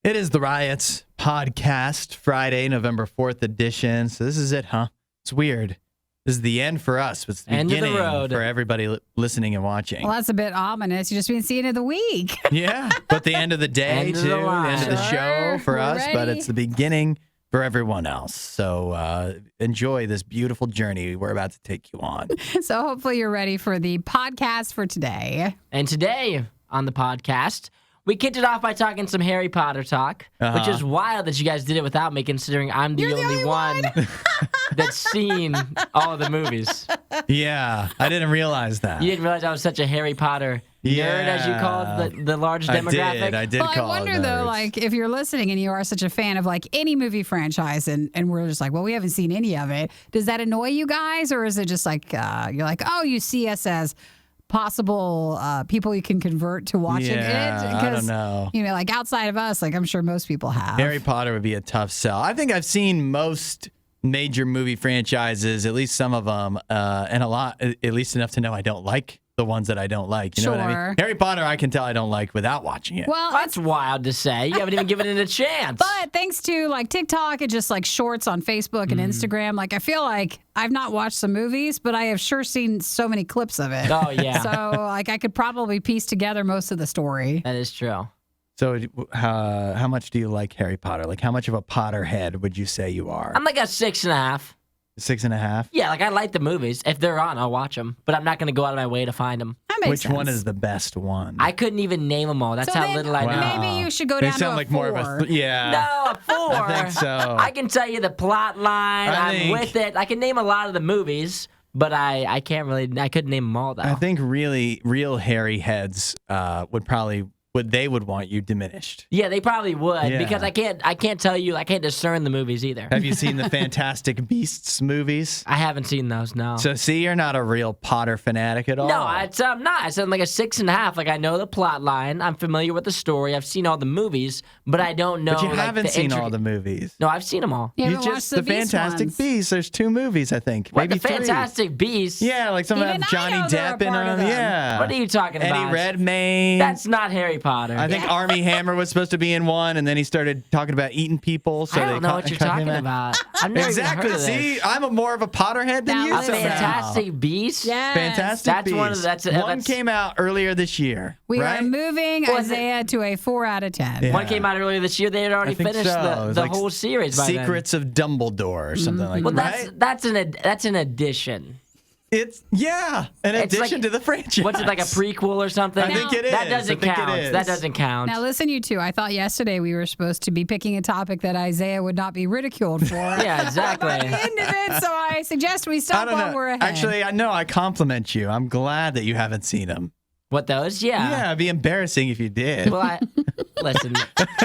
It is the Riots podcast, Friday, November 4th edition. So this is it, huh? It's weird. This is the end for us. It's the end beginning of the road for everybody listening and watching. Well, that's a bit ominous. You just been seeing of the week. Yeah, but the end of the day, End of too. the The line. end of the show for We're us, but ready. it's the beginning for everyone else. So enjoy this beautiful journey we're about to take you on. So hopefully you're ready for the podcast for today. And today on the podcast, we kicked it off by talking some Harry Potter talk, which is wild that you guys did it without me, considering I'm the only one that's seen all of the movies. Yeah, I didn't realize that. You didn't realize I was such a Harry Potter nerd, as you called the large demographic? I did Well, I call wonder it though, nerds. like if you're listening and you are such a fan of like any movie franchise, and we're just like, well, we haven't seen any of it. Does that annoy you guys, or is it just like you're like, oh, you see us as possible people you can convert to watching it? I don't know. You know, like outside of us, like I'm sure most people have. Harry Potter would be a tough sell. I think I've seen most major movie franchises, at least some of them, and a lot, at least enough to know I don't like the ones that I don't like. You know what I Sure. mean? Harry Potter, I can tell I don't like without watching it. Well, That's wild to say. You haven't even given it a chance. but thanks to like TikTok and just like shorts on Facebook and Instagram, like I feel like I've not watched some movies, but I have sure seen so many clips of it. Oh, yeah. So like I could probably piece together most of the story. That is true. So how much do you like Harry Potter? Like how much of a Potterhead would you say you are? I'm like a 6.5. 6.5? Yeah, like I like the movies. If they're on, I'll watch them. But I'm not going to go out of my way to find them. That makes Which sense. one is the best one? I couldn't even name them all. That's So how then little I know. Wow. Maybe you should go They down sound to like a 4. more of a yeah. No, a 4. I think so. I can tell you the plot line. I I'm think- with it. I can name a lot of the movies, but I can't really. I couldn't name them all though. I think really real Harry heads would want you diminished. Yeah, they probably would Yeah. because I can't tell you. I can't discern the movies either. Have you seen the Fantastic Beasts movies? I haven't seen those. No. So see, you're not a real Potter fanatic at all. No, I'm not. I said like a 6.5. Like I know the plot line. I'm familiar with the story. I've seen all the movies, but I don't know. But you like, haven't the seen all intric- the movies. No, I've seen them all. You You haven't just watched the Beast Fantastic ones. Beasts. There's 2 movies, I think. What, Maybe the 3. Fantastic Beasts? Yeah, like some Even have I Johnny know they're a Depp in part of them. them. Yeah. What are you talking about? Eddie Redmayne. That's not Harry Potter. I think Armie Hammer was supposed to be in one, and then he started talking about eating people. So I they don't know cut- what you're cut him talking out. about. I've never Exactly. even heard of this. See, I'm more of a Potterhead than Now you. A listen. somehow. Fantastic Beast? Yes. Fantastic That's one of Beasts. the- that's- one that's- came out earlier this year. We right? are moving Well, is it- Isaiah to a 4 out of 10. Yeah. One came out earlier this year. They had already I think finished so. It the was like whole series by then. Secrets of Dumbledore or something like Well, that. that's an addition. It's an It's addition like- to the franchise. What's it, like a prequel or something? I think it That is. doesn't I think it count. is. That doesn't count. Now listen, you two. I thought yesterday we were supposed to be picking a topic that Isaiah would not be ridiculed for. Yeah, exactly. By the end of it, so I suggest we I stop don't while know. we're ahead. Actually, I know. I compliment you. I'm glad that you haven't seen them. What those? Yeah, it'd be embarrassing if you did. Well, listen.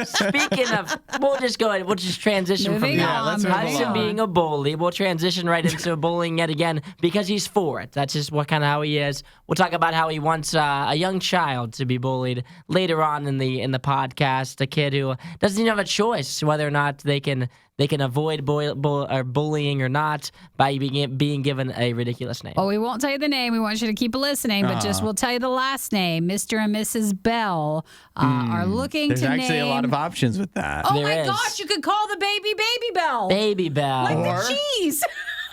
Speaking of, we'll just go ahead. We'll just transition Moving from that. on, let's move Hudson on. being a bully. We'll transition right into bullying yet again because he's for it. That's just how he is. We'll talk about how he wants a young child to be bullied later on in the podcast. A kid who doesn't even have a choice whether or not they can avoid bullying or not by being given a ridiculous name. Well, we won't tell you the name. We want you to keep listening, but just we'll tell you the last name. Mr. and Mrs. Bell are looking There's to actually name. a lot of options with that. Oh There my is. gosh, you could call the baby Bell. Baby Bell. Like Or- the cheese.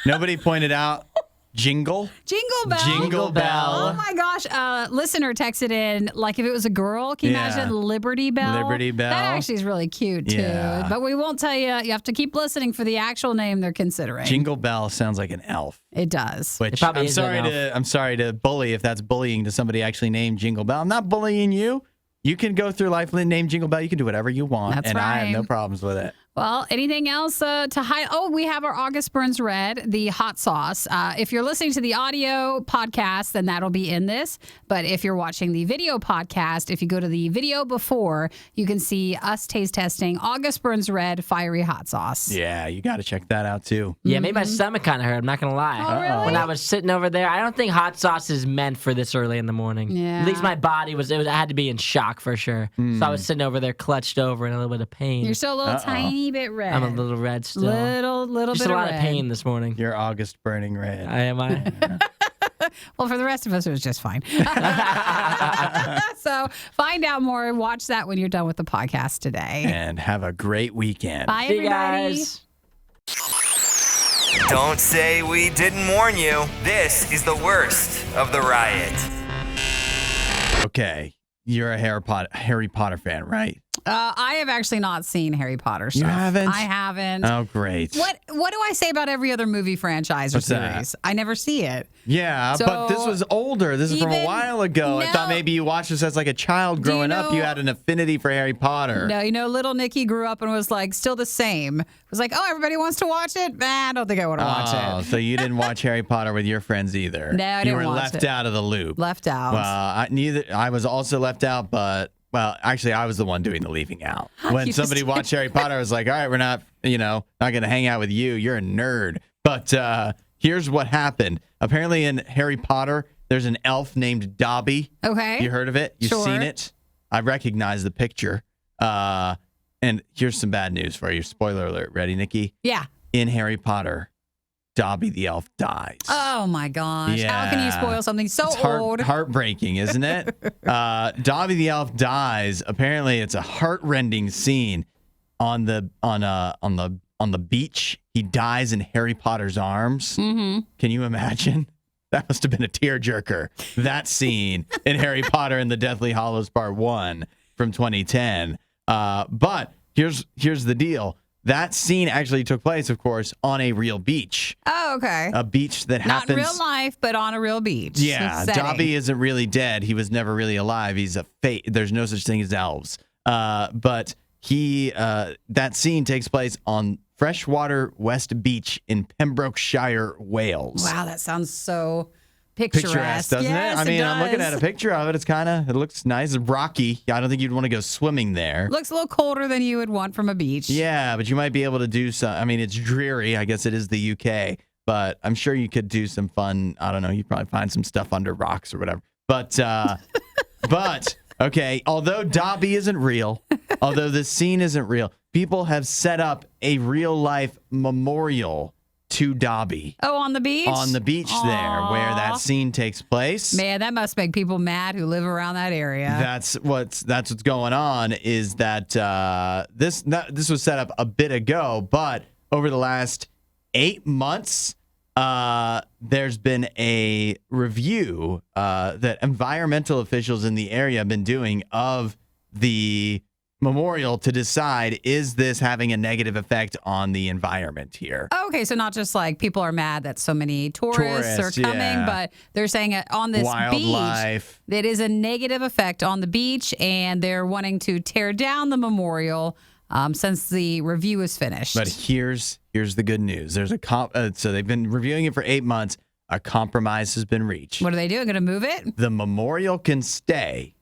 Nobody pointed out Jingle. Jingle Bell. Jingle Bell. Oh my gosh. Listener texted in, like if it was a girl, can you Yeah. imagine Liberty Bell? Liberty Bell. That actually is really cute too. Yeah. But we won't tell you. You have to keep listening for the actual name they're considering. Jingle Bell sounds like an elf. It does. Which probably I'm is an sorry to bully if that's bullying to somebody actually named Jingle Bell. I'm not bullying you. You can go through life named Jingle Bell. You can do whatever you want, That's and I have right. no problems with it. Well, anything else to hide? Oh, we have our August Burns Red, the hot sauce. If you're listening to the audio podcast, then that'll be in this. But if you're watching the video podcast, if you go to the video before, you can see us taste testing August Burns Red fiery hot sauce. Yeah, you got to check that out too. Yeah, made my stomach kind of hurt. I'm not gonna lie. Oh, really? When I was sitting over there, I don't think hot sauce is meant for this early in the morning. Yeah. At least my body was. I had to be in shock for sure. So I was sitting over there, clutched over in a little bit of pain. You're still a little tiny bit red. I'm a little red still. little Just bit a lot of of red. pain this morning. You're August burning red. I am. Well, for the rest of us, it was just fine. So find out more and watch that when you're done with the podcast today. And have a great weekend. Bye, See you everybody. guys. Don't say we didn't warn you. This is the worst of the riot. Okay, you're a Harry Potter fan, right? I have actually not seen Harry Potter stuff. You haven't? I haven't. Oh, great. What do I say about every other movie franchise or What's that? series? I never see it. Yeah, but this So, was older. This is from a while ago. I thought maybe you watched this as like a child growing up. You had an affinity for Harry Potter. No, little Nikki grew up and was like still the same. It was like, oh, everybody wants to watch it? I don't think I want to watch Oh, it. so you didn't watch Harry Potter with your friends either. No, I didn't You were watch left it. out of the loop. Left out. Well, I was also left out, but actually, I was the one doing the leaving out. When somebody watched Harry Potter, I was like, all right, we're not going to hang out with you. You're a nerd. But here's what happened. Apparently in Harry Potter, there's an elf named Dobby. Okay. You heard of it? You've seen it? I recognize the picture. And here's some bad news for you. Spoiler alert. Ready, Nikki? Yeah. In Harry Potter, Dobby the elf dies. Oh, my gosh. Yeah. How can you spoil something so old? Heartbreaking, isn't it? Dobby the elf dies. Apparently, it's a heartrending scene on the beach. He dies in Harry Potter's arms. Mm-hmm. Can you imagine? That must have been a tearjerker. That scene in Harry Potter and the Deathly Hallows Part 1 from 2010. But here's the deal. That scene actually took place, of course, on a real beach. Oh, okay. A beach that Not happens. in real life, but on a real beach. Yeah, setting. Dobby isn't really dead. He was never really alive. He's a fake. There's no such thing as elves. But that scene takes place on Freshwater West Beach in Pembrokeshire, Wales. Wow, that sounds so picturesque, doesn't yes, it? I mean, I'm looking does. at a picture of it. It looks nice and rocky. I don't think you'd want to go swimming there. Looks a little colder than you would want from a beach. Yeah, but you might be able to do some. I mean, it's dreary. I guess it is the UK, but I'm sure you could do some fun. I don't know. You'd probably find some stuff under rocks or whatever. But okay. Although Dobby isn't real, although this scene isn't real, people have set up a real life memorial to Dobby. Oh, on the beach? On the beach there, where that scene takes place. Man, that must make people mad who live around that area. That's what's going on. Is that this was set up a bit ago, but over the last 8 months, there's been a review that environmental officials in the area have been doing of the memorial to decide, is this having a negative effect on the environment here? Okay, so not just like people are mad that so many tourists are coming, yeah. but they're saying on this Wildlife. beach, that is a negative effect on the beach, and they're wanting to tear down the memorial since the review is finished. But here's the good news. There's so they've been reviewing it for 8 months. A compromise has been reached. What are they doing? Going to move it? The memorial can stay,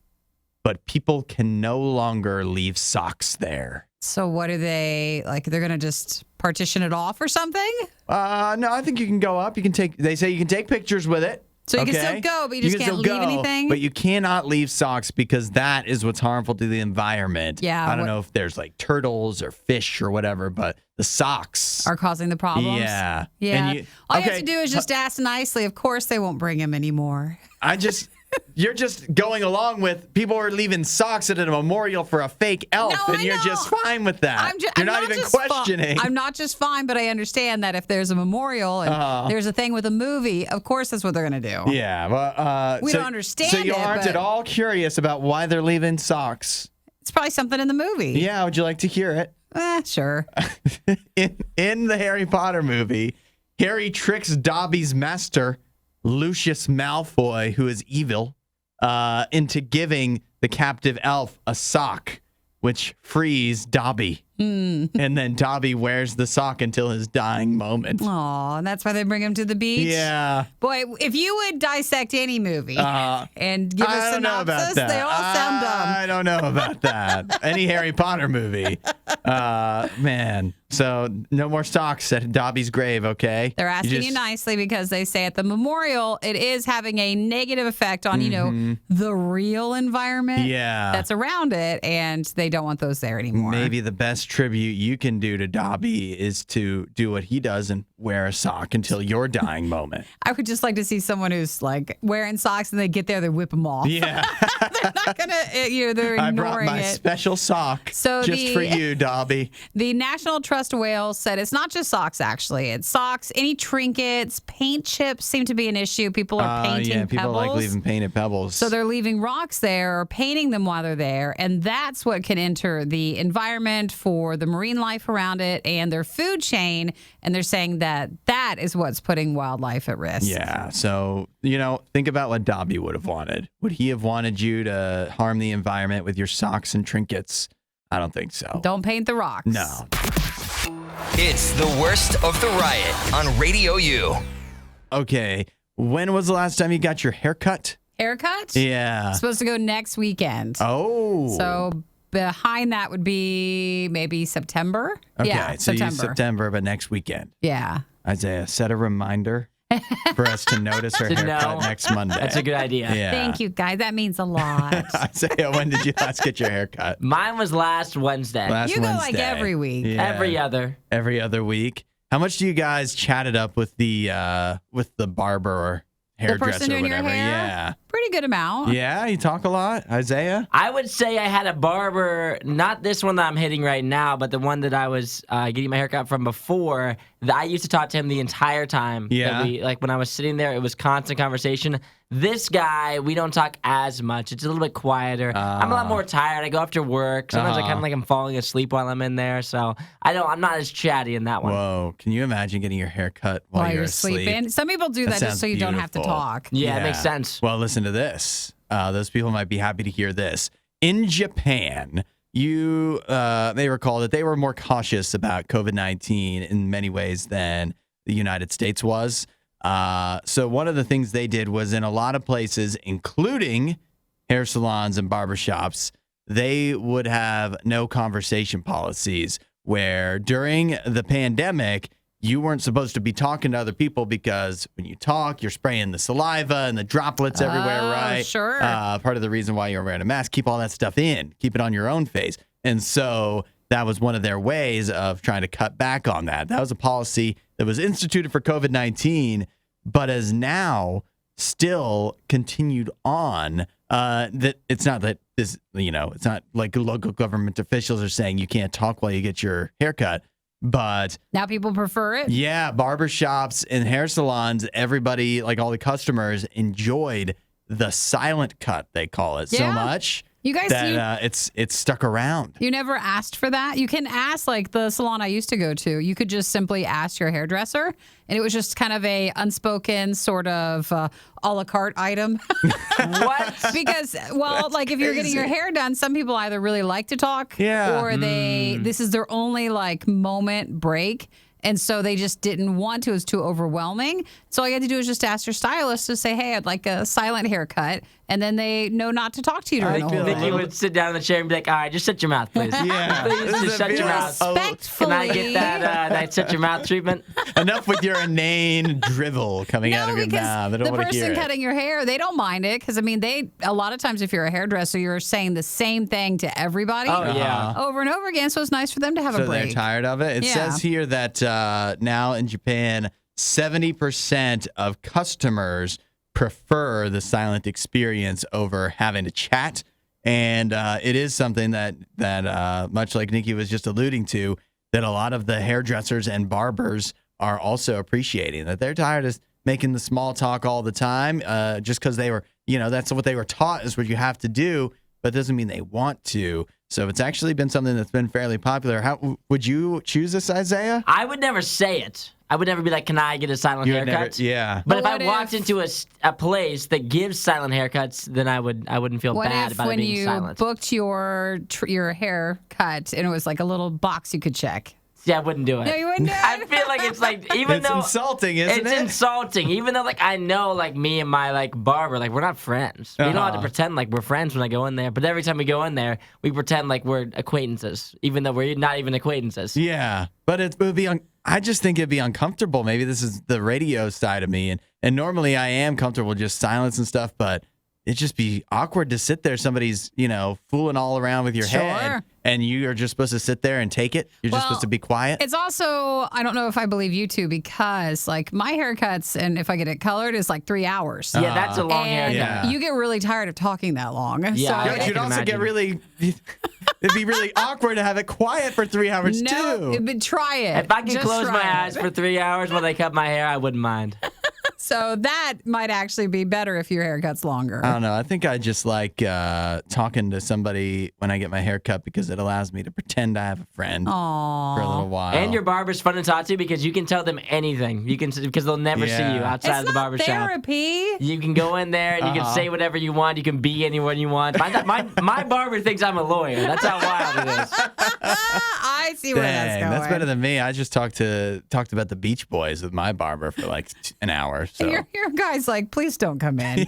but people can no longer leave socks there. So what are they, like, they're going to just partition it off or something? No, I think you can go up. They say you can take pictures with it. So you can okay? still go, but you just can can't still leave go, anything? But you cannot leave socks because that is what's harmful to the environment. Yeah, I don't know if there's like turtles or fish or whatever, but the socks Are causing the problems? Yeah. Yeah. And All you have to do is just ask nicely. Of course they won't bring him anymore. You're just going along with people are leaving socks at a memorial for a fake elf, No, and I you're know. just fine with that. You're I'm not even just questioning. I'm not just fine, but I understand that if there's a memorial and there's a thing with a movie, of course that's what they're going to do. Yeah, well, We don't understand So you it, aren't but- at all curious about why they're leaving socks? It's probably something in the movie. Yeah, would you like to hear it? Sure. In the Harry Potter movie, Harry tricks Dobby's master, Lucius Malfoy, who is evil, into giving the captive elf a sock, which frees Dobby. And then Dobby wears the sock until his dying moment. Aw, and that's why they bring him to the beach? Yeah. Boy, if you would dissect any movie and give I a don't know about synopsis, that. they all sound dumb. I don't know about that. Any Harry Potter movie. Man. So no more socks at Dobby's grave, okay? They're asking you nicely because they say at the memorial, it is having a negative effect on, the real environment that's around it, and they don't want those there anymore. Maybe the best tribute you can do to Dobby is to do what he does and wear a sock until your dying moment. I would just like to see someone who's like wearing socks and they get there, they whip them off. Yeah. They're not going to, they're I brought ignoring my it. special sock just for you, Dobby. The National Trust of Wales said it's not just socks, actually. It's socks, any trinkets, paint chips seem to be an issue. People are painting Yeah, people pebbles. like leaving painted pebbles. So they're leaving rocks there or painting them while they're there. And that's what can enter the environment for the marine life around it and their food chain. And they're saying that that is what's putting wildlife at risk. Yeah. So, think about what Dobby would have wanted. Would he have wanted you to harm the environment with your socks and trinkets? I don't think so. Don't paint the rocks. No. It's the worst of the riot on Radio U. Okay. When was the last time you got your hair cut? Haircut? Yeah. Supposed to go next weekend. Oh. So behind that would be maybe September. Okay. Yeah, So September. September, but next weekend. Yeah. Isaiah, set a reminder for us to notice her To haircut know. next Monday. That's a good idea. Yeah. Thank you, guys. That means a lot. Isaiah, when did you last get your haircut? Mine was last Wednesday. Last You go like Wednesday. every week. Yeah. Every other week. How much do you guys chat it up with the barber or hairdresser person or doing your whatever? hair? Yeah. Pretty good amount. Yeah, you talk a lot, Isaiah? I would say I had a barber, not this one that I'm hitting right now, but the one that I was getting my haircut from before. I used to talk to him the entire time. Yeah. When I was sitting there, it was constant conversation. This guy, we don't talk as much. It's a little bit quieter. I'm a lot more tired. I go after work. Sometimes I kind of like I'm falling asleep while I'm in there. So I'm not as chatty in that one. Whoa, can you imagine getting your hair cut while you're asleep? sleeping. Some people do that just sounds so you don't have to beautiful. talk. Yeah, it makes sense. Well, listen to this. Those people might be happy to hear this. In Japan, you may recall that they were more cautious about COVID-19 in many ways than the United States was. So one of the things they did was in a lot of places, including hair salons and barbershops, they would have no conversation policies where during the pandemic, you weren't supposed to be talking to other people because when you talk, you're spraying the saliva and the droplets everywhere, right? Sure. Part of the reason why you're wearing a mask, keep all that stuff in, keep it on your own face. And so that was one of their ways of trying to cut back on that. That was a policy that was instituted for COVID-19, but is now still continued on. That it's not that this, it's not like local government officials are saying you can't talk while you get your haircut. But Now people prefer it. yeah, barbershops and hair salons, everybody, like all the customers, enjoyed the silent cut, they call it, so Yeah. much You guys, that it's stuck around. you never asked for that. You can ask, like the salon I used to go to. You could just simply ask your hairdresser, and it was just kind of a unspoken sort of a la carte item. What? Because, well, like if you're getting your hair done, some people either really like to talk, Yeah. or this is their only like moment break. And so they just didn't want to. It was too overwhelming. So all you had to do is just ask your stylist to say, hey, I'd like a silent haircut. And then they know not to talk to you during the whole Nikki thing. would sit down in the chair and be like, all right, just shut your mouth, please. Yeah. Please just shut your mouth. Respectfully. Can I get that shut your mouth treatment? Enough with your inane drivel coming out No, of your because mouth. I don't the want to hear person it. cutting your hair, they don't mind it. Because, a lot of times if you're a hairdresser, you're saying the same thing to everybody Oh, yeah. over and over again. So it's nice for them to have a So break. they're tired of it. It Yeah. says here that now in Japan, 70% of customers prefer the silent experience over having to chat. And it is something that much like Nikki was just alluding to, that a lot of the hairdressers and barbers are also appreciating, that they're tired of making the small talk all the time just because they were, that's what they were taught is what you have to do, but it doesn't mean they want to. So it's actually been something that's been fairly popular. How would you choose this, Isaiah? I would never say it. I would never be like, can I get a silent You would haircut? never- yeah. But But if I what walked if- into a place that gives silent haircuts, then I wouldn't feel What bad if about it when being you silent. booked your hair cut and it was like a little box you could check? Yeah, I wouldn't do it. No, you wouldn't do it? I feel like it's like, even It's though insulting, isn't it's it? insulting. Even though like I know like me and my like barber, like we're not friends. We don't have to pretend like we're friends when I go in there. But every time we go in there, we pretend like we're acquaintances, even though we're not even acquaintances. Yeah, but it would be. I just think it'd be uncomfortable. Maybe this is the radio side of me, and normally I am comfortable with just silence and stuff, but it'd just be awkward to sit there. Somebody's fooling all around with your Sure. head, and you are just supposed to sit there and take it? You're just supposed to be quiet? It's also, I don't know if I believe you two, because like my haircuts, and if I get it colored, is like 3 hours. Yeah, that's a long haircut. Yeah. You get really tired of talking that long. Yeah, So I You'd can also get imagine. really... It'd be really awkward to have it quiet for 3 hours, no, too. but try it. If I can Just close try my it. eyes for 3 hours while they cut my hair, I wouldn't mind. So that might actually be better if your haircut's longer. I don't know. I think I just like talking to somebody when I get my hair cut because it allows me to pretend I have a friend for a little while. And your barber's fun to talk to because you can tell them anything. You can because they'll never see you outside It's of the not barber shop. therapy. You can go in there and you can say whatever you want. You can be anyone you want. My barber thinks I'm a lawyer. That's how wild it is. I see where that's Dang, going. that's better than me. I just talked about the Beach Boys with my barber for like an hour. So Your guy's like, please don't come in.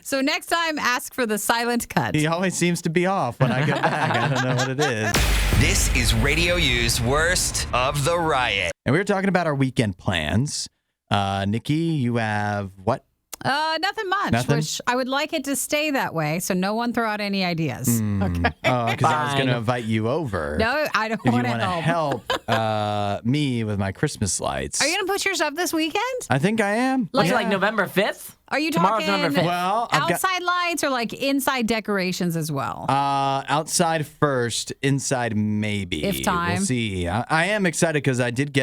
So next time, ask for the silent cut. he always seems to be off when I go back. I don't know what it is. This is Radio U's Worst of the Riot. And we were talking about our weekend plans. Nikki, you have what? Nothing much, Nothing? which I would like it to stay that way, so no one throw out any ideas. Okay. Oh, because I was Fine. going to invite you over. No, I don't If you want to want to help. help me with my Christmas lights. Are you going to put yours up this weekend? I think I am. What's Like- it, like November 5th? Are you Tomorrow's talking November 5th. Well, I've got outside lights or like inside decorations as well? outside first, inside maybe. If time. We'll see. I am excited because I did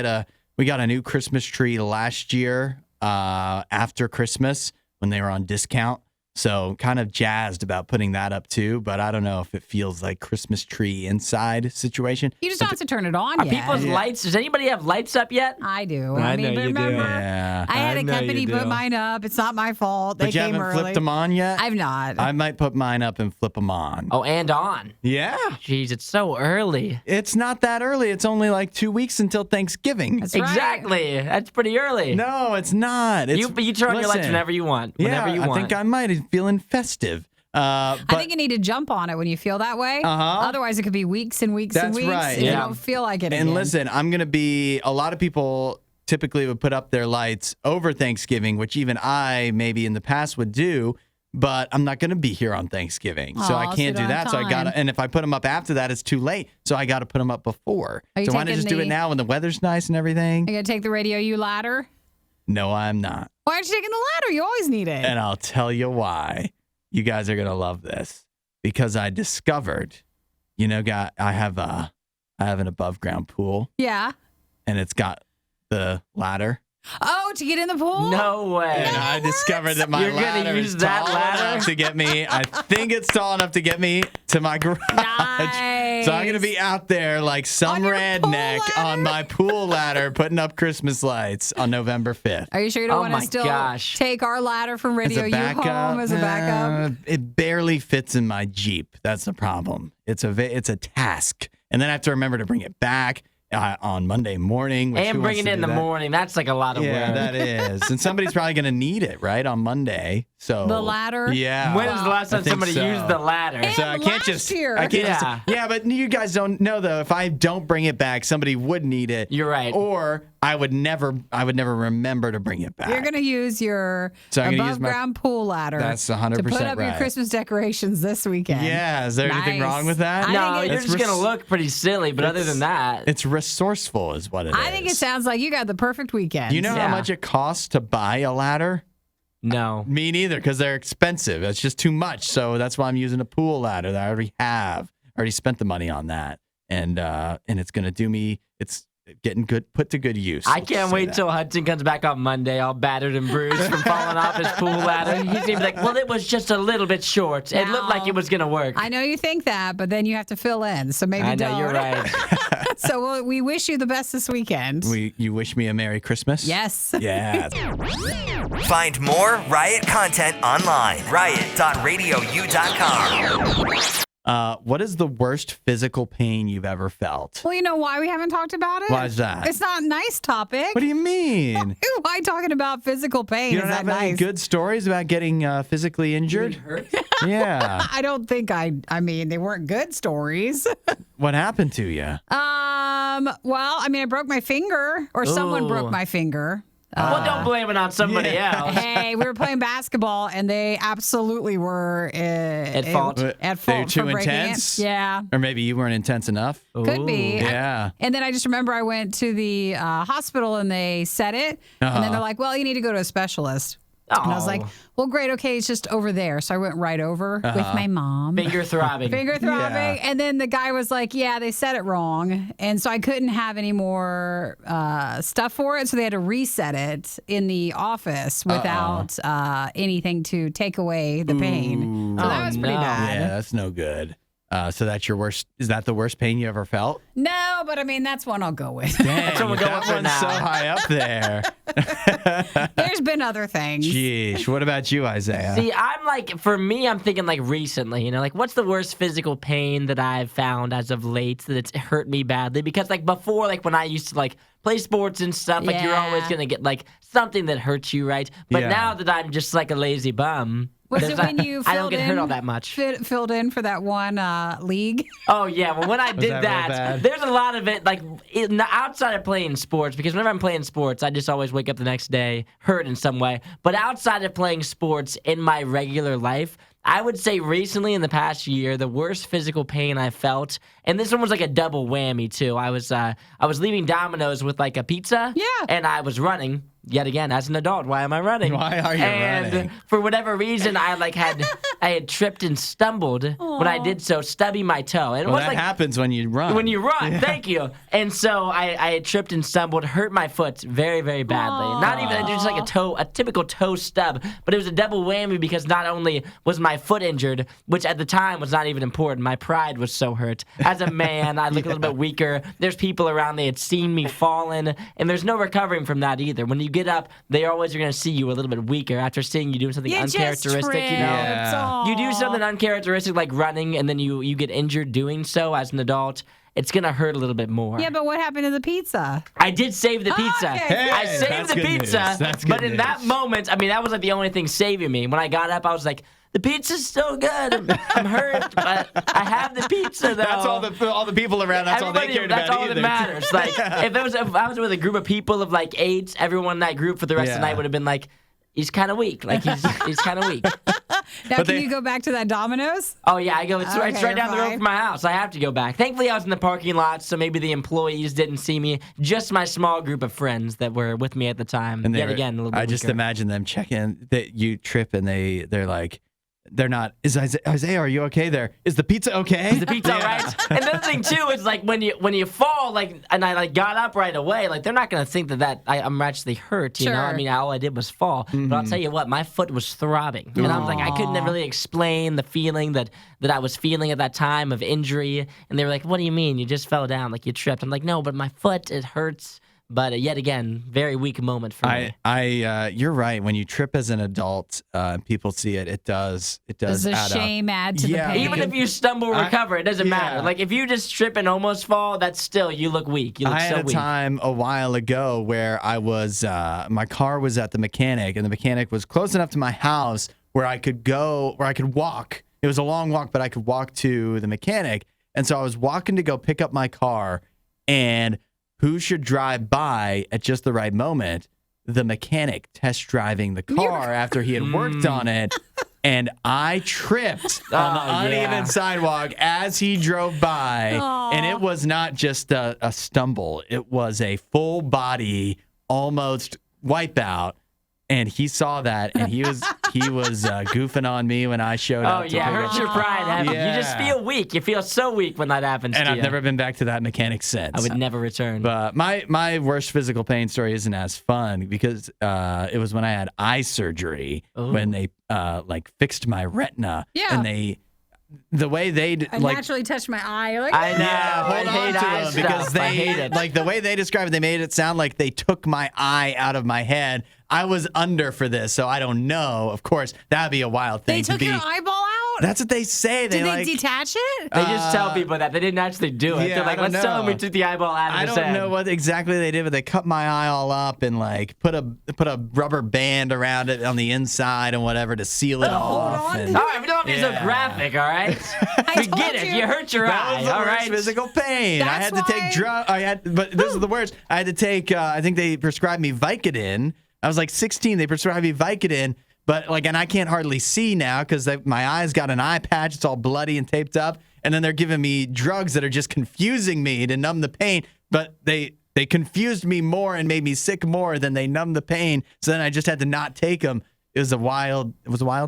we got a new Christmas tree last year after Christmas when they were on discount. So kind of jazzed about putting that up too, but I don't know if it feels like Christmas tree inside situation. You just don't have to turn it on Are yet. people's lights? Does anybody have lights up yet? I do. I mean, know you do. remember, Yeah. I had I a know company you put do. mine up. It's not my fault. They But you came haven't early. flipped them on yet? I've not. I might put mine up and flip them on. Oh, and on. Yeah. Jeez, it's so early. It's not that early. It's only like 2 weeks until Thanksgiving. That's right. Exactly. That's pretty early. No, it's not. It's, You turn on your lights listen, whenever you want. Whenever yeah, you want. I think I might be feeling festive. I think you need to jump on it when you feel that way. Otherwise, it could be weeks and weeks and That's weeks. right, And yeah. you don't feel like it And again. listen, a lot of people typically would put up their lights over Thanksgiving, which even I maybe in the past would do, but I'm not going to be here on Thanksgiving. So I Aw, so can't you do don't have that. So I got time. to, and if I put them up after that, it's too late. So I got to put them up before. Are you So why not taking just do it the- now when the weather's nice and everything? Are you going to take the RadioU ladder? No, I'm not. Why aren't you taking the ladder? You always need it. And I'll tell you why. You guys are going to love this because I discovered, I have an above ground pool Yeah. and it's got the ladder. Oh, to get in the pool? No way. And I discovered that my You're gonna ladder use is that tall ladder? enough to get me. I think it's tall enough to get me to my garage. Nice. So I'm gonna be out there like some On your pool redneck ladder? on my pool ladder, putting up Christmas lights on November 5th. Are you sure you don't Oh want my to still gosh. take our ladder from As a RadioU backup, home as a backup? it barely fits in my Jeep. That's the problem. It's a task, and then I have to remember to bring it back on Monday morning. Which And who wants bringing to it in do the that? morning. That's like a lot of Yeah, work. that is. And somebody's probably going to need it, right, on Monday. So The ladder? Yeah. When was the last I time think somebody so. used the ladder? So I can't last year. I can't Yeah. yeah, but you guys don't know though. If I don't bring it back, somebody would need it. You're right. Or I would never remember to bring it back. You're going to use your So I'm gonna use above my- ground pool ladder That's to 100% put up your right. Christmas decorations this weekend. Yeah. Is there anything Nice. wrong with that? I No, think you're it's just going to look pretty silly, but other than that, It's resourceful, is what it is. I think it sounds like you got the perfect weekend. You know Yeah. how much it costs to buy a ladder? no. Me neither, because they're expensive. It's just too much. So that's why I'm using a pool ladder that I already have. I already spent the money on that, and it's going to do me. It's getting put to good use. I Let's can't say wait that. till Hudson comes back on Monday, all battered and bruised from falling off his pool ladder. He's gonna be like, "Well, it was just a little bit short. It looked like it was gonna work." I know you think that, but then you have to fill in. So maybe I know don't. you're right. So we wish you the best this weekend. You wish me a Merry Christmas? Yes. Yeah. Find more Riot content online. Riot.radiou.com. What is the worst physical pain you've ever felt? Well, you know why we haven't talked about it? Why is that? It's not a nice topic. What do you mean? Why talking about physical pain? You Is don't that have any nice? good stories about getting physically injured? Yeah. I don't think I mean, they weren't good stories. What happened to you? Well, I mean, I broke my finger, or someone Ooh. broke my finger. Well, don't blame it on somebody else. Hey, we were playing basketball, and they absolutely were At fault. At fault They were too for breaking intense? it. Yeah. Or maybe you weren't intense enough. Could be. Yeah. And then I just remember I went to the hospital and they said it. And then they're like, well, you need to go to a specialist. And I was like, well, great. Okay, it's just over there. So I went right over with my mom. Finger throbbing. Finger throbbing. Yeah. And then the guy was like, yeah, they said it wrong. And so I couldn't have any more stuff for it. So they had to reset it in the office without anything to take away the pain. So that was pretty bad. Yeah, that's no good. So that's your worst. Is that the worst pain you ever felt? No, but I mean, that's one I'll go with. Dang, what we're going that for one's now. so high up there. There's been other things. Jeez, what about you, Isaiah? See, I'm like, for me, I'm thinking like recently, like what's the worst physical pain that I've found as of late that it's hurt me badly? Because like before, like when I used to like play sports and stuff, like you're always Yeah. going to get like something that hurts you, right? But Yeah. now that I'm just like a lazy bum, Was there's it when you I don't filled get in, hurt all that much. Filled in for that one league? Oh yeah, well when I did that real that, bad? there's a lot of it like outside of playing sports, because whenever I'm playing sports, I just always wake up the next day hurt in some way. But outside of playing sports in my regular life, I would say recently in the past year, the worst physical pain I felt, and this one was like a double whammy too. I was leaving Domino's with like a pizza, Yeah. and I was running. Yet again, as an adult, why am I running? Why are you and running? for whatever reason, I had tripped and stumbled when I did so, stubbing my toe. And it Well, was that like happens when you run. when you run. Thank you. And so I had tripped and stumbled, hurt my foot very, very badly. Not even just like a typical toe stub, but it was a double whammy because not only was my foot injured, which at the time was not even important, my pride was so hurt. As a man, I look a little bit weaker. There's people around, they had seen me falling, and there's no recovering from that either. When you get up, they always are going to see you a little bit weaker after seeing you doing something uncharacteristic, you know? Yeah. You do something uncharacteristic like running, and then you get injured doing so as an adult, it's going to hurt a little bit more. Yeah, but what happened to the pizza? I did save the pizza. okay. I Hey, saved that's the good pizza, news. That's but good in that news. moment, I mean, that was like the only thing saving me. When I got up, I was like, the pizza's still good. I'm hurt, but I have the pizza, though. That's all the people around. That's all they Everybody- cared that's about. all either. that matters. Like, if I was with a group of people of like 8, everyone in that group for the rest of the Yeah. night would have been like, he's kind of weak. Like, he's kind of weak. Now, But can they- you go back to that Domino's? Oh yeah, I go. It's right Okay, down the you're road fine. from my house. I have to go back. Thankfully, I was in the parking lot, so maybe the employees didn't see me. Just my small group of friends that were with me at the time. And Yet they were- again, a little bit I just weaker. imagine them checking that you trip and they're like, they're not. Is Isaiah? Are you okay? There is the pizza okay? The pizza, right? And the other thing too is like when you fall, like, and I like got up right away, like they're not gonna think that I'm actually hurt, you know? I Sure. mean, all I did was fall. But I'll tell you what, my foot was throbbing, and I was like, I couldn't really explain the feeling that I was feeling at that time of injury. And they were like, "What do you mean? You just fell down? Like you tripped?" I'm like, "No, but my foot, it hurts." But yet again, very weak moment for me. You're right. When you trip as an adult, people see it. It does Does the add up. shame add to Yeah, the pain? Even if you stumble, recover, it doesn't matter. yeah. Like if you just trip and almost fall, that's still you look weak. You look I so had a weak. time a while ago where I was, my car was at the mechanic, and the mechanic was close enough to my house where I could walk. It was a long walk, but I could walk to the mechanic. And so I was walking to go pick up my car, and who should drive by at just the right moment? The mechanic test driving the car after he had worked on it. And I tripped on the Oh, uneven yeah. sidewalk as he drove by. And it was not just a stumble. It was a full body, almost wipeout. And he saw that, and he was goofing on me when I showed Oh up. to yeah, pick hurts up- your pride. Having, You just Yeah. feel weak. You feel so weak when that happens And to I've you. never been back to that mechanic since. I would never return. But my worst physical pain story isn't as fun because it was when I had eye surgery when they like fixed my retina. Yeah. And the way they I like. naturally touched my eye. You're like, I know. Yeah, hold I hate on to eye them because stuff. I hate they it. like the way they described it. They made it sound like they took my eye out of my head. I was under for this, so I don't know. Of course, that'd be a wild thing they to took be. your eyeball out? That's what they say. Did they like detach it? They just tell people that. They didn't actually do it. yeah, They're like, I don't let's tell them we know. took the eyeball out of I his don't head. know what exactly they did, but they cut my eye all up and like put a rubber band around it on the inside and whatever to seal it off. on. and- All right, we don't have to be so Yeah. graphic, all right? We told get it. you. You hurt your That eye, was the all worst right? physical pain. I That's had to take why- drugs. But this is the worst. I had to take. I think they prescribed me Vicodin. I was like 16. They prescribed me Vicodin, but like, and I can't hardly see now because my eyes got an eye patch. It's all bloody and taped up. And then they're giving me drugs that are just confusing me to numb the pain. But they confused me more and made me sick more than they numbed the pain. So then I just had to not take them. It was a wild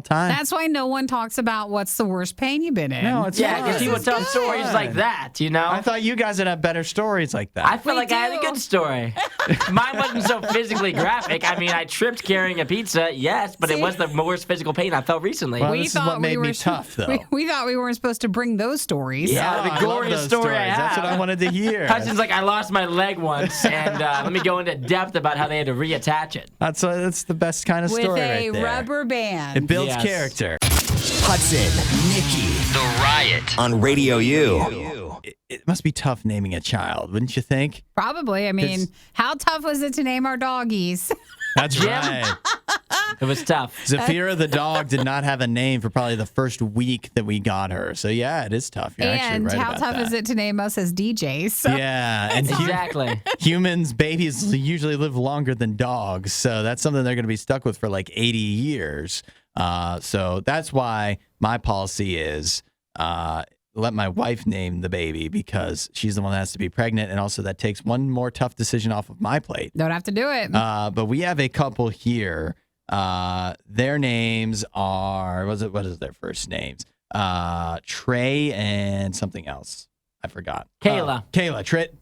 time. That's why no one talks about what's the worst pain you've been in. No, it's Yeah, fine. because people is tell good. stories like that, you know? I thought you guys would have better stories like that. I feel We like I had a do. good story. Mine wasn't so physically graphic. I mean, I tripped carrying a pizza, yes, but it was the worst physical pain I felt recently. Well, this is what made me tough, though. We thought we weren't supposed to bring those stories. Yeah. Oh, the I love goriest those story I stories. That's what have. I wanted to hear. Hudson's like, I lost my leg once, and let me go into depth about how they had to reattach it. That's the best kind of With story a right there. rubber band. It builds Yes. character. Hudson, Nikki, The Riot on Radio U. It must be tough naming a child, wouldn't you think? Probably. I mean, It's- how tough was it to name our doggies? That's Jim? right. It was tough. Zafira the dog did not have a name for probably the first week that we got her. So yeah, it is tough. You're actually And right how about tough that. is it to name us as DJs? So Yeah, and Exactly. humans, babies usually live longer than dogs, so that's something they're going to be stuck with for like 80 years. So that's why my policy is let my wife name the baby because she's the one that has to be pregnant, and also that takes one more tough decision off of my plate. don't have to do it. But we have a couple here. Their names are what is their first names? Trey and something else. I forgot. Kayla.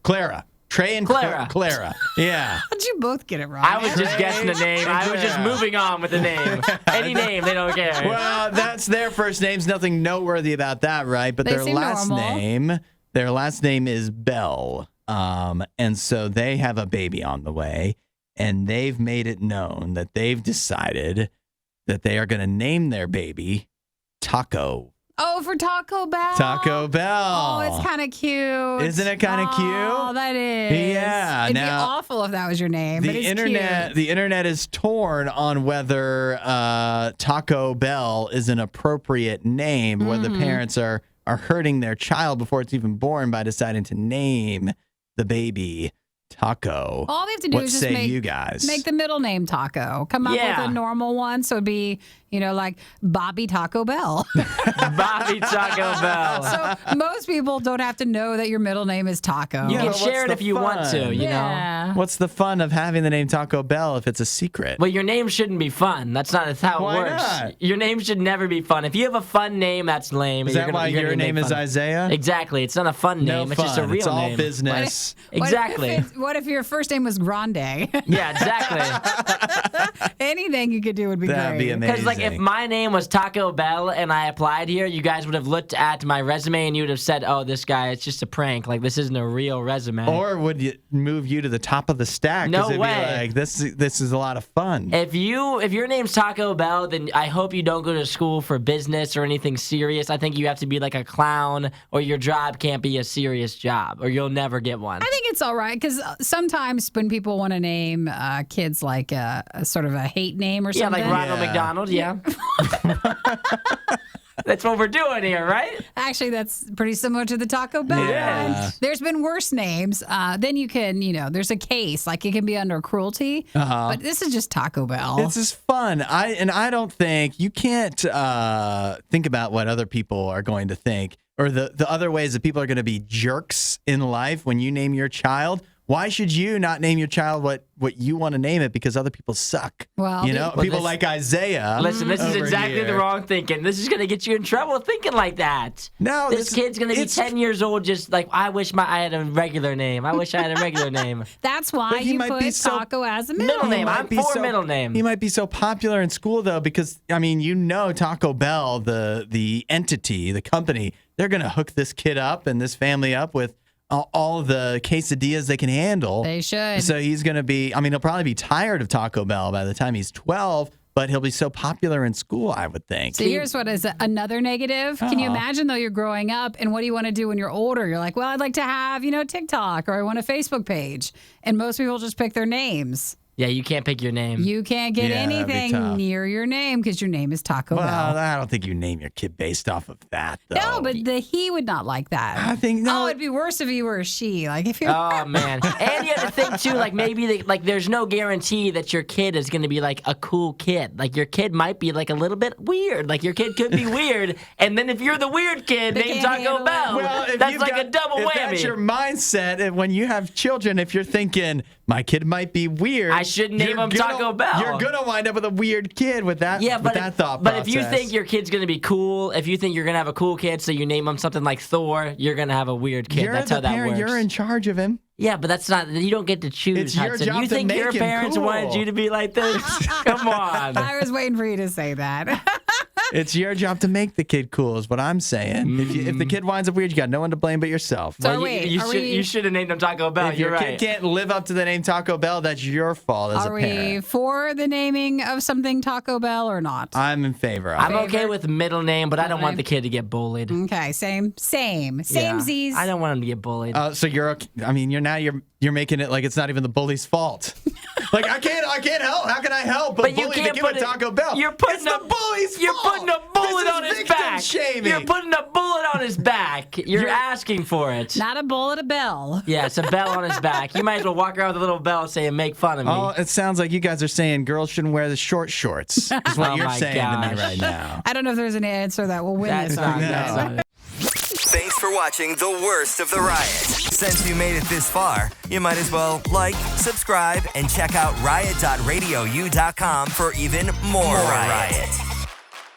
Clara. Trey and Clara. Clara. Yeah. How'd you both get it wrong? I was just guessing the name. I was just moving on with the name. Any name, they don't care. Well, that's their first names. Nothing noteworthy about that, right? But They their seem last name is Bell. And so they have a baby on the way, and they've made it known that they've decided that they are going to name their baby Taco. Oh, for Taco Bell. Taco Bell. Oh, it's kind of cute. Isn't it kinda cute? Oh, that is. Yeah, It'd be now- awful if that was your name. but The it's internet, cute. the internet is torn on whether Taco Bell is an appropriate name, whether Mm-hmm. parents are hurting their child before it's even born by deciding to name the baby Taco. All they have to do What is just say make you guys? Make the middle name Taco. Come up Yeah. with a normal one, so it'd be like Bobby Taco Bell. Bobby Taco Bell. So most people don't have to know that your middle name is Taco. You Yeah, can but share what's it the if you want to, fun? you know? yeah. What's the fun of having the name Taco Bell if it's a secret? Well, your name shouldn't be fun. That's not how it Why works. not? Your name should never be fun. If you have a fun name, that's lame. Is You're that gonna- why you're gonna your make name is fun. Isaiah? Exactly. It's not a fun No name. fun. It's just a real it's all name. business. Exactly. What if your first name was Grande? Yeah, exactly. Anything you could do would be That'd great. be amazing. Because, like, if my name was Taco Bell and I applied here, you guys would have looked at my resume and you would have said, oh, this guy, it's just a prank. Like, this isn't a real resume. Or would you move you to the top of the stack? 'Cause No it'd be way. like, this is a lot of fun. If your name's Taco Bell, then I hope you don't go to school for business or anything serious. I think you have to be like a clown, or your job can't be a serious job, or you'll never get one. I think it's all right because sometimes when people want to name kids like a sort of a hate name or Yeah, something. like Ronald Yeah. McDonald, yeah. That's what we're doing here, right? Actually, that's pretty similar to the Taco Bell Yeah. one. There's been worse names. Then you can, there's a case. Like it can be under cruelty. But this is just Taco Bell. It's just fun. I don't think you can't think about what other people are going to think or the other ways that people are going to be jerks in life when you name your child. Why should you not name your child what you want to name it because other people suck? Well, people this- like Isaiah. Listen, this is over exactly here. the wrong thinking. This is going to get you in trouble thinking like that. No, this kid's going to be it's- 10 years old just like, I wish I had a regular name. I wish I had a regular name. That's why But he you might put be so- Taco as a middle Middle name. might I'm be for middle name. He might be so popular in school though, because Taco Bell, the entity, the company, they're gonna hook this kid up and this family up with all the quesadillas they can handle. They should. So he's gonna be. He'll probably be tired of Taco Bell by the time he's 12. but he'll be so popular in school, I would think. So here's what is another negative. Can you imagine, though, you're growing up, and what do you want to do when you're older? You're like, well, I'd like to have, TikTok, or I want a Facebook page. And most people just pick their names. Yeah, you can't pick your name. You can't get Yeah, that'd be anything tough. near your name because your name is Taco Well, Bell. I don't think you name your kid based off of that, though. No, but he would not like that. I think no. Oh, it'd be worse if you were a she. Like if you're. Oh man! And you have to think too, like maybe there's no guarantee that your kid is going to be like a cool kid. Like your kid might be like a little bit weird. Like your kid could be weird, and then if you're the weird kid They named can't Taco handle Bell, it. Well, if that's you've like got- a double if whammy. That's your mindset. And when you have children, if you're thinking my kid might be weird, I should name you're him gonna- Taco Bell. You're gonna wind up with a weird kid with that. Yeah, with but that thought but if you process. think your kid's gonna be cool, if you think you're gonna have a cool kid, so you name him something like Thor, you're gonna have a weird kid. you're That's the how that parent, works. you're in charge of him. Yeah, but that's not. You don't get to choose. It's your Hudson. job You to think make your him parents cool. wanted you to be like this? Come on. I was waiting for you to say that. It's your job to make the kid cool, is what I'm saying. If the kid winds up weird, you got no one to blame but yourself. So Well, wait, you should have named him Taco Bell. if You're your right. kid can't live up to the name Taco Bell, that's your fault as Are a we parent. for the naming of something Taco Bell or not? I'm in favor of I'm it. okay favorite? with middle name, but I don't want the kid to get bullied. Okay, same Yeah. Z's. I don't want him to get bullied. So you're okay. I mean, you're making it like it's not even the bully's fault. Like I can't help. How can I help but you bully can't to give put a Taco Bell? You're putting it's the bully's You're fault. putting a bullet This on is his victim back. Shaming. You're putting a bullet on his back. You're asking for it. Not a bullet, a bell. Yeah, it's a bell on his back. You might as well walk around with a little bell saying "Make fun of me." Oh, it sounds like you guys are saying girls shouldn't wear the short shorts. Is what Oh you're my saying to me gosh. right now. I don't know if there's an answer that will win That's this not. one. That's No. not it. Thanks for watching the worst of the riot. Since you made it this far, you might as well like, subscribe, and check out riot.radiou.com for even more riot.